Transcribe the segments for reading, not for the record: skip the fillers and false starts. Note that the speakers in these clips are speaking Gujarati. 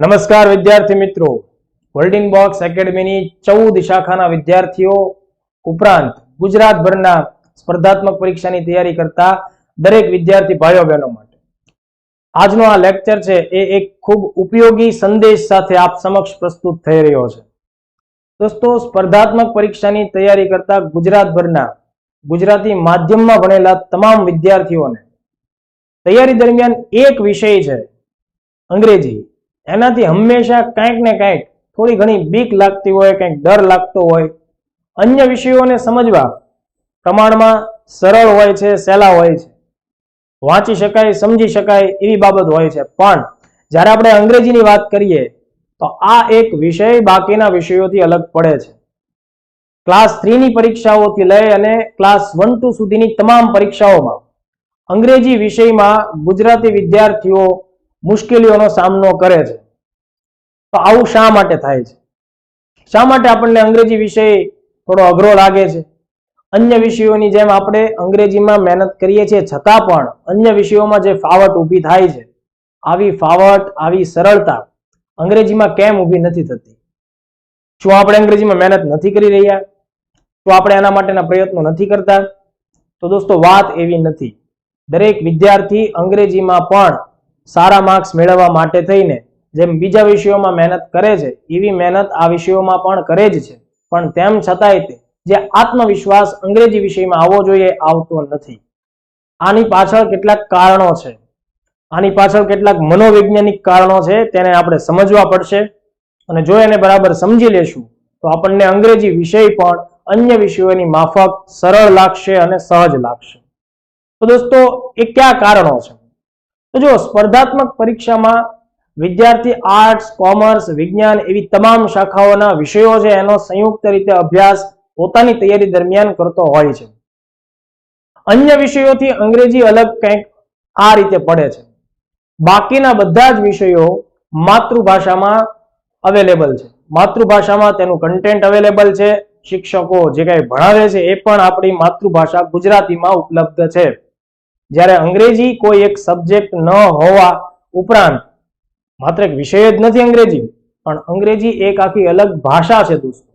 નમસ્કાર વિદ્યાર્થી મિત્રો, વર્લ્ડિંગ બોક્સ એકેડમીની 14 શાખાના વિદ્યાર્થીઓ ઉપરાંત ગુજરાતભરના સ્પર્ધાત્મક પરીક્ષાની તૈયારી કરતા દરેક વિદ્યાર્થી ભાઈઓ બહેનો માટે આજનો આ લેક્ચર છે એ એક ખૂબ ઉપયોગી સંદેશ સાથે આપ સમક્ષ પ્રસ્તુત થઈ રહ્યો છે. દોસ્તો, સ્પર્ધાત્મક પરીક્ષાની તૈયારી કરતા ગુજરાતભરના ગુજરાતી માધ્યમમાં ભણેલા તમામ વિદ્યાર્થીઓને તૈયારી દરમિયાન એક વિષય છે અંગ્રેજી, એનાથી હંમેશા કંઈક ને કંઈક થોડી ઘણી બીક લાગતી હોય, કંઈક ડર લાગતો હોય. અન્ય વિષયોને સમજવા પ્રમાણમાં સરળ હોય છે, સહેલા હોય છે, વાંચી શકાય, સમજી શકાય એવી બાબત હોય છે. પણ જ્યારે આપણે અંગ્રેજીની વાત કરીએ તો આ એક વિષય બાકીના વિષયોથી અલગ પડે છે. ક્લાસ 3 ની પરીક્ષાઓથી લઈ અને ક્લાસ 1-2 સુધીની તમામ પરીક્ષાઓમાં અંગ્રેજી વિષયમાં ગુજરાતી વિદ્યાર્થીઓ મુશ્કેલીઓનો સામનો કરે છે. તો આવું શા માટે થાય છે? શા માટે આપણને અંગ્રેજી વિષય થોડો અઘરો લાગે છે? અન્ય વિષયોની જેમ આપણે અંગ્રેજીમાં મહેનત કરીએ છીએ છતાં પણ અન્ય વિષયોમાં જે ફાવટ ઊભી થાય છે, આવી ફાવટ, આવી સરળતા અંગ્રેજીમાં કેમ ઊભી નથી થતી? શું આપણે અંગ્રેજીમાં મહેનત નથી કરી રહ્યા? શું આપણે એના માટેના પ્રયત્નો નથી કરતા? તો દોસ્તો, વાત એવી નથી. દરેક વિદ્યાર્થી અંગ્રેજીમાં પણ સારા માર્ક્સ મેળવવા માટે થઈને જેમ બીજા વિષયોમાં મહેનત કરે છે એવી મહેનત આ વિષયોમાં પણ કરે જ છે. પણ તેમ છતાંય તે જે આત્મવિશ્વાસ અંગ્રેજી વિષયમાં આવવો જોઈએ આવતો નથી. આની પાછળ કેટલાક કારણો છે, આની પાછળ કેટલાક મનોવૈજ્ઞાનિક કારણો છે, તેને આપણે સમજવા પડશે. અને જો એને બરાબર સમજી લેશું તો આપણને અંગ્રેજી વિષય પણ અન્ય વિષયોની માફક સરળ લાગશે અને સહજ લાગશે. તો દોસ્તો, એ કયા કારણો છે? તો જો સ્પર્ધાત્મક પરીક્ષામાં વિદ્યાર્થી આર્ટ્સ, કોમર્સ, વિજ્ઞાન એવી તમામ શાખાઓના વિષયો છે એનો સંયુક્ત રીતે અભ્યાસ પોતાની તૈયારી દરમિયાન કરતો હોય છે. અન્ય વિષયોથી અંગ્રેજી અલગ કંઈક આ રીતે પડે છે. બાકીના બધા જ વિષયો માતૃભાષામાં અવેલેબલ છે, માતૃભાષામાં તેનું કન્ટેન્ટ અવેલેબલ છે. શિક્ષકો જે કંઈ ભણાવે છે એ પણ આપણી માતૃભાષા ગુજરાતીમાં ઉપલબ્ધ છે. જ્યારે અંગ્રેજી કોઈ એક સબ્જેક્ટ ન હોવા ઉપરાંત માત્ર એક વિષય જ નથી અંગ્રેજી, પણ અંગ્રેજી એક આખી અલગ ભાષા છે દોસ્તો.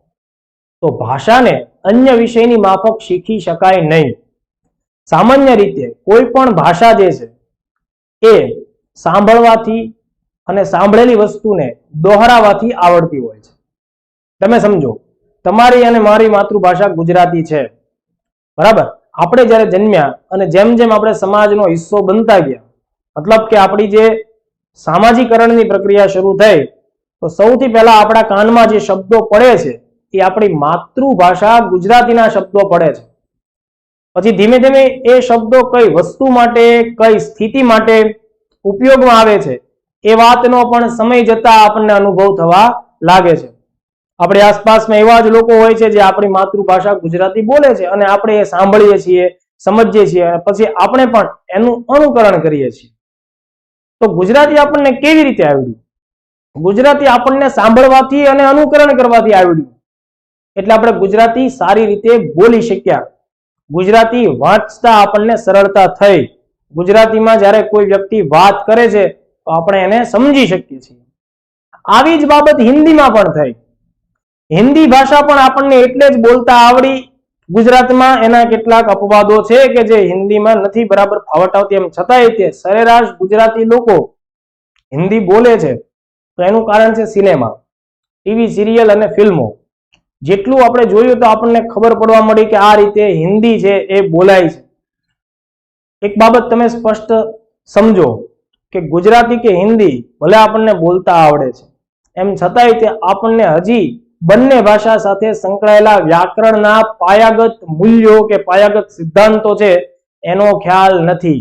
તો ભાષાને અન્ય વિષયની માફક શીખી શકાય નહીં. સામાન્ય રીતે કોઈ પણ ભાષા જે છે એ સાંભળવાથી અને સાંભળેલી વસ્તુને દોહરાવાથી આવડતી હોય છે. તમે સમજો, તમારી અને મારી માતૃભાષા ગુજરાતી છે, બરાબર? આપણે જ્યારે જન્મ્યા અને જેમ જેમ આપણે સમાજનો હિસ્સો બનતા ગયા, મતલબ કે આપણી જે સામાજિકરણની પ્રક્રિયા શરૂ થઈ, તો સૌથી પહેલા આપણા કાનમાં જે શબ્દો પડે છે એ આપણી માતૃભાષા ગુજરાતીના શબ્દો પડે છે. પછી ધીમે ધીમે એ શબ્દો કઈ વસ્તુ માટે, કઈ સ્થિતિ માટે ઉપયોગમાં આવે છે એ વાતનો પણ સમય જતા આપણને અનુભવ થવા લાગે છે. આપણી આસપાસમાં એવા જ લોકો હોય છે જે આપણી માતૃભાષા ગુજરાતી બોલે છે અને આપણે એ સાંભળીએ છીએ, સમજીએ છીએ, પછી આપણે પણ એનું અનુકરણ કરીએ છીએ. તો ગુજરાતી આપણને કેવી રીતે આવડ્યું? ગુજરાતી આપણને સાંભળવાથી અને અનુકરણ કરવાથી આવડ્યું. એટલે આપણે ગુજરાતી સારી રીતે બોલી શક્યા. ગુજરાતી વાંચતા આપણને સરળતા થઈ. ગુજરાતીમાં જ્યારે કોઈ વ્યક્તિ વાત કરે છે તો આપણે એને સમજી શકીએ છીએ. આવી જ બાબત હિન્દીમાં પણ થઈ. હિન્દી ભાષા પણ આપણને એટલે જ બોલતા આવડી. ગુજરાતમાં એના કેટલાક અપવાદો છે કે જે હિન્દીમાં નથી બરાબર ફાવટ આવતી, એમ છતાંય તે સરેરાશ ગુજરાતી લોકો હિન્દી બોલે છે. તો એનું કારણ છે સિનેમા, ટીવી સિરિયલ અને ફિલ્મો. જેટલું આપણે જોયું તો આપણને ખબર પડવા મળી કે આ રીતે હિન્દી છે એ બોલાય છે. એક બાબત તમે સ્પષ્ટ સમજો કે ગુજરાતી કે હિન્દી ભલે આપણને બોલતા આવડે છે, એમ છતાંય તે આપણને હજી બંને ભાષા સાથે સંકળાયેલા વ્યાકરણના પાયાગત મૂલ્યો કે પાયાગત સિદ્ધાંતો છે એનો ખ્યાલ નથી.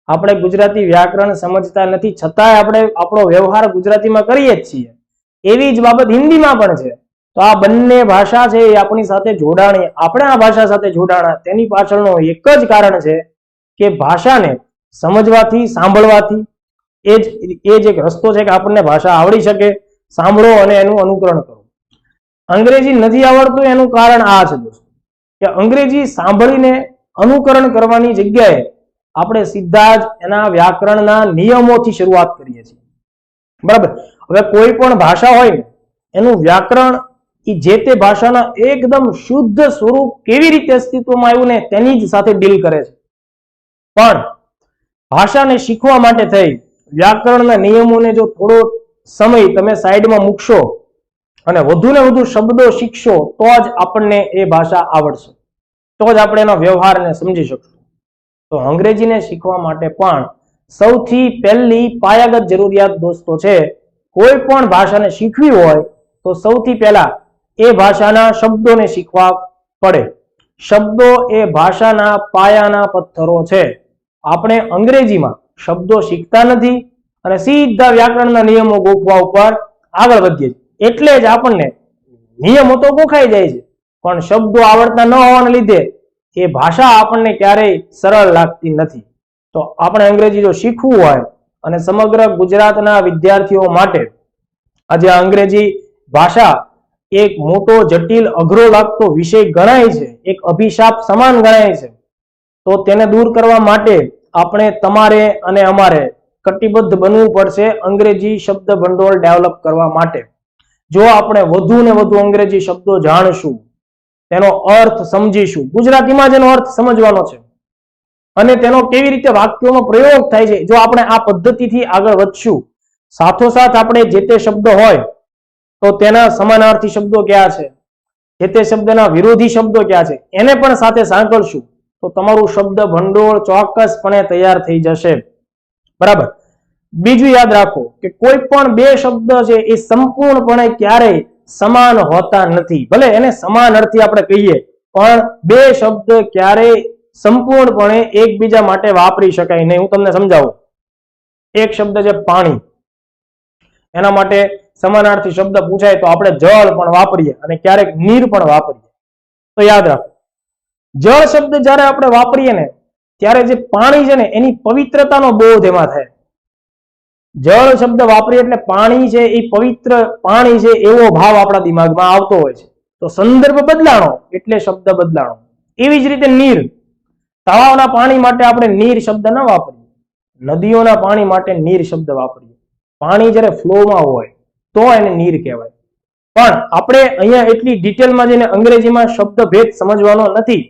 આપણે ગુજરાતી વ્યાકરણ સમજતા નથી, છતાંય આપણે આપણો વ્યવહાર ગુજરાતીમાં કરીએ જ છીએ. એવી જ બાબત હિન્દીમાં પણ છે. તો આ બંને ભાષા છે એ આપણી સાથે જોડાણી, આપણે આ ભાષા સાથે જોડાણા, તેની પાછળનો એક જ કારણ છે કે ભાષાને સમજવાથી, સાંભળવાથી એ જ એક રસ્તો છે કે આપણને ભાષા આવડી શકે. સાંભળો અને એનું અનુકરણ કરો. અંગ્રેજી નથી આવડતું એનું કારણ આ છે દોસ્તો કે અંગ્રેજી સાંભળીને અનુકરણ કરવાની જગ્યાએ આપણે સીધા જ એના વ્યાકરણના નિયમોથી શરૂઆત કરીએ છીએ, બરાબર? હવે કોઈ પણ ભાષા હોય ને એનું વ્યાકરણ એ જે તે ભાષાના એકદમ શુદ્ધ સ્વરૂપ કેવી રીતે અસ્તિત્વમાં આવ્યું ને તેની જ સાથે ડીલ કરે છે. પણ ભાષાને શીખવા માટે થઈ વ્યાકરણના નિયમોને જો થોડો સમય તમે સાઈડમાં મૂકશો અને વધુ ને વધુ શબ્દો શીખશો તો જ આપણને એ ભાષા આવડશે, તો જ આપણે એનો વ્યવહારને સમજી શકશું. તો અંગ્રેજીને શીખવા માટે પણ સૌથી પહેલી પાયાગત જરૂરિયાત દોસ્તો છે, કોઈ પણ ભાષાને શીખવી હોય તો સૌથી પહેલા એ ભાષાના શબ્દોને શીખવા પડે. શબ્દો એ ભાષાના પાયાના પથ્થરો છે. આપણે અંગ્રેજીમાં શબ્દો શીખતા નથી અને સીધા વ્યાકરણના નિયમો ગોખવા ઉપર આગળ વધીએ છીએ. એટલે જ આપણને નિયમો તો ગોખાઈ જાય છે, પણ શબ્દો આવડતા ન હોવાને લીધે એ ભાષા આપણને ક્યારેય સરળ લાગતી નથી. તો આપણે અંગ્રેજી જો શીખવું હોય અને સમગ્ર ગુજરાતના વિદ્યાર્થીઓ માટે આજે અંગ્રેજી ભાષા એક મોટો જટિલ અઘરો લાગતો વિષય ગણાય છે, એક અભિશાપ સમાન ગણાય છે, તો તેને દૂર કરવા માટે આપણે તમારે અને અમારે કટિબદ્ધ બનવું પડશે અંગ્રેજી શબ્દ ભંડોળ ડેવલપ કરવા માટે. જો આપણે વધુ ને વધુ અંગ્રેજી શબ્દો જાણશું, તેનો અર્થ સમજીશું, ગુજરાતીમાં જેનો અર્થ સમજવાનો છે અને તેનો કેવી રીતે વાક્યોમાં પ્રયોગ થાય છે, જો આપણે આ પદ્ધતિથી આગળ વધશું, સાથોસાથ આપણે જે તે શબ્દ હોય તો તેના સમાનાર્થી શબ્દો ક્યાં છે, જે તે શબ્દના વિરોધી શબ્દો ક્યાં છે, એને પણ સાથે સાંકળશું તો તમારું શબ્દ ભંડોળ ચોક્કસપણે તૈયાર થઈ જશે. બરાબર. બીજું યાદ રાખો કે કોઈ પણ બે શબ્દ છે એ સંપૂર્ણપણે ક્યારેય સમાન હોતા નથી. ભલે એને સમાન અર્થી આપણે કહીએ, પણ બે શબ્દ ક્યારેય સંપૂર્ણપણે એકબીજા માટે વાપરી શકાય નહીં. હું તમને સમજાવું. એક શબ્દ છે પાણી, એના માટે સમાનાર્થી શબ્દ પૂછાય તો આપણે જળ પણ વાપરીએ અને ક્યારેક નીર પણ વાપરીએ. તો યાદ રાખો, જળ શબ્દ જ્યારે આપણે વાપરીએ ને ત્યારે જે પાણી છે ને એની પવિત્રતાનો બોધ એમાં થાય. જળ શબ્દ વાપરીએ એટલે પાણી છે એ પવિત્ર પાણી છે એવો ભાવ આપણા દિમાગમાં આવતો હોય છે. તો સંદર્ભ બદલાણો એટલે શબ્દ બદલાણો. એવી જ રીતે નીર, તળાવના પાણી માટે આપણે નીર શબ્દ ન વાપરીએ, નદીઓના પાણી માટે નીર શબ્દ વાપરીએ. પાણી જ્યારે ફ્લોમાં હોય તો એને નીર કહેવાય. પણ આપણે અહીંયા એટલી ડિટેલમાં જઈને અંગ્રેજીમાં શબ્દ ભેદ સમજવાનો નથી.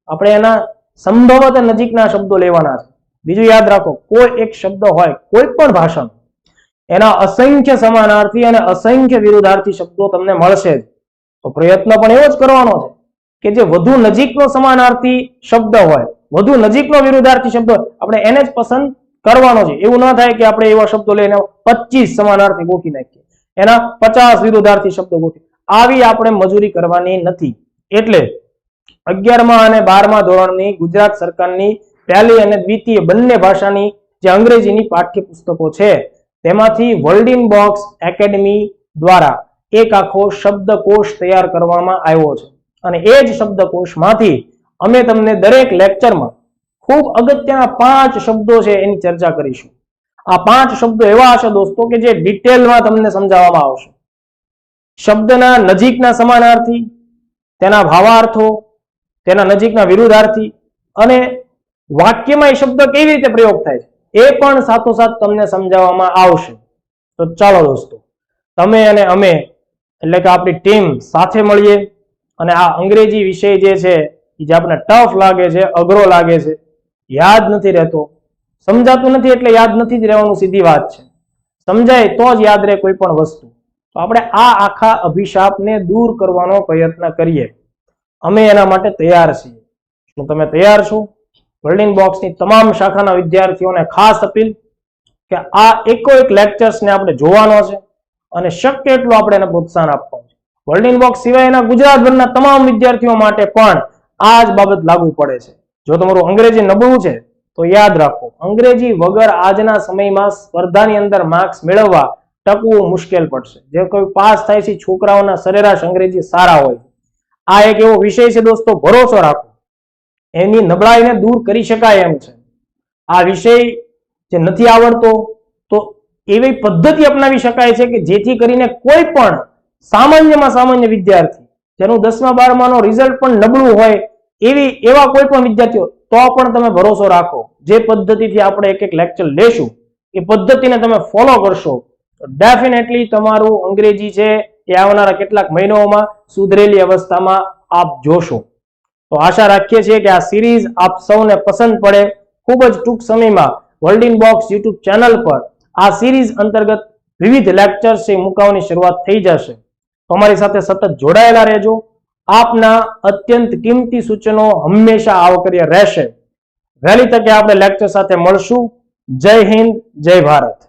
આપણે એના સંભવત નજીકના શબ્દો લેવાના છે. બીજું યાદ રાખો, કોઈ એક શબ્દ હોય કોઈ પણ ભાષાનો, એના અસંખ્ય સમાનાર્થી અને અસંખ્ય વિરુદ્ધાર્થી શબ્દો તમને મળશે જ. તો પ્રયત્ન પણ એવો જ કરવાનો છે કે જે વધુ નજીકનો સમાનાર્થી શબ્દ હોય, વધુ નજીકનો વિરુદ્ધાર્થી શબ્દ હોય, આપણે એને જ પસંદ કરવાનો છે. એવું ન થાય કે આપણે એવા શબ્દો લઈને 25 સમાનાર્થી ગોખી નાખીએ, એના 50 વિરુદ્ધાર્થી શબ્દો ગોખી. આવી આપણે મજૂરી કરવાની નથી. એટલે 11મા અને 12મા ધોરણની ગુજરાત સરકારની પહેલી અને દ્વિતીય બંને ભાષાની જે અંગ્રેજીની પાઠ્યપુસ્તકો છે તેમાંથી વર્લ્ડિંગ બોક્સ એકેડમી દ્વારા એક આખો શબ્દકોશ તૈયાર કરવામાં આવ્યો છે અને એ જ શબ્દકોશમાંથી અમે તમને દરેક લેક્ચરમાં ખૂબ અગત્યના 5 શબ્દો છે એની ચર્ચા કરીશું. આ 5 શબ્દો એવા હશે દોસ્તો કે જે ડિટેલમાં તમને સમજાવવામાં આવશે. શબ્દના નજીકના સમાનાર્થી, તેના ભાવાર્થો, તેના નજીકના વિરુદ્ધાર્થી અને વાક્યમાં એ શબ્દ કેવી રીતે પ્રયોગ થાય છે એ પણ સાથોસાથ તમને સમજાવવામાં આવશે. તો ચાલો દોસ્તો, તમે અને અમે એટલે કે આપણી ટીમ સાથે મળીએ અને આ અંગ્રેજી વિષય જે છે જે આપણને ટફ લાગે છે, અઘરો લાગે છે, યાદ નથી રહેતો, સમજાતું નથી એટલે યાદ નથી જ રહેવાનું, સીધી વાત છે. સમજાય તો જ યાદ રહે કોઈ પણ વસ્તુ. તો આપણે આ આખા અભિશાપને દૂર કરવાનો પ્રયત્ન કરીએ. અમે એના માટે તૈયાર છીએ. શું તમે તૈયાર છો? વર્લ્ડિંગ બોક્સની તમામ શાખાના વિદ્યાર્થીઓને ખાસ અપીલ કે આ એકો એક લેક્ચર્સને આપણે જોવાનો છે અને શક્ય એટલું આપણે એને પ્રોત્સાહન આપવાનું છે. વર્લ્ડિંગ બોક્સ સિવાયના ગુજરાતભરના તમામ વિદ્યાર્થીઓ માટે પણ આ જ બાબત લાગુ પડે છે. જો તમારું અંગ્રેજી નબળું છે તો યાદ રાખો, અંગ્રેજી વગર આજના સમયમાં સ્પર્ધાની અંદર માર્ક્સ મેળવવા ટકવું મુશ્કેલ પડશે. જે કોઈ પાસ થાય છે છોકરાઓના સરેરાશ અંગ્રેજી સારા હોય. આ એક એવો વિષય છે દોસ્તો, ભરોસો રાખો, એની નબળાઈને દૂર કરી શકાય એમ છે. આ વિષય જે નથી આવડતો તો એવી પદ્ધતિ અપનાવી શકાય છે કે જેથી કરીને કોઈ પણ સામાન્યમાં સામાન્ય વિદ્યાર્થી જેનું 10મા 12માનો રિઝલ્ટ પણ નબળું હોય એવા કોઈ પણ વિદ્યાર્થીઓ તો પણ તમે ભરોસો રાખો, જે પદ્ધતિથી આપણે એક એક લેક્ચર લેશું એ પદ્ધતિને તમે ફોલો કરશો ડેફિનેટલી તમારું અંગ્રેજી છે એ આવનારા કેટલાક મહિનાઓમાં સુધરેલી અવસ્થામાં આપ જોશો. તો આશા રાખીએ છીએ કે આ સિરીઝ આપ સૌને પસંદ પડે. ખૂબ જ ટૂંક સમયમાં world in box YouTube channel પર આ સિરીઝ અંતર્ગત વિવિધ લેક્ચર્સ મૂકવાની શરૂઆત થઈ જશે. તમારી સાથે સતત જોડાયેલા રહેજો. આપના અત્યંત કિંમતી સૂચનો હંમેશા આવકાર્ય રહેશે. વહેલી તકે આપણે લેક્ચર સાથે મળશું. જય હિન્દ, જય ભારત.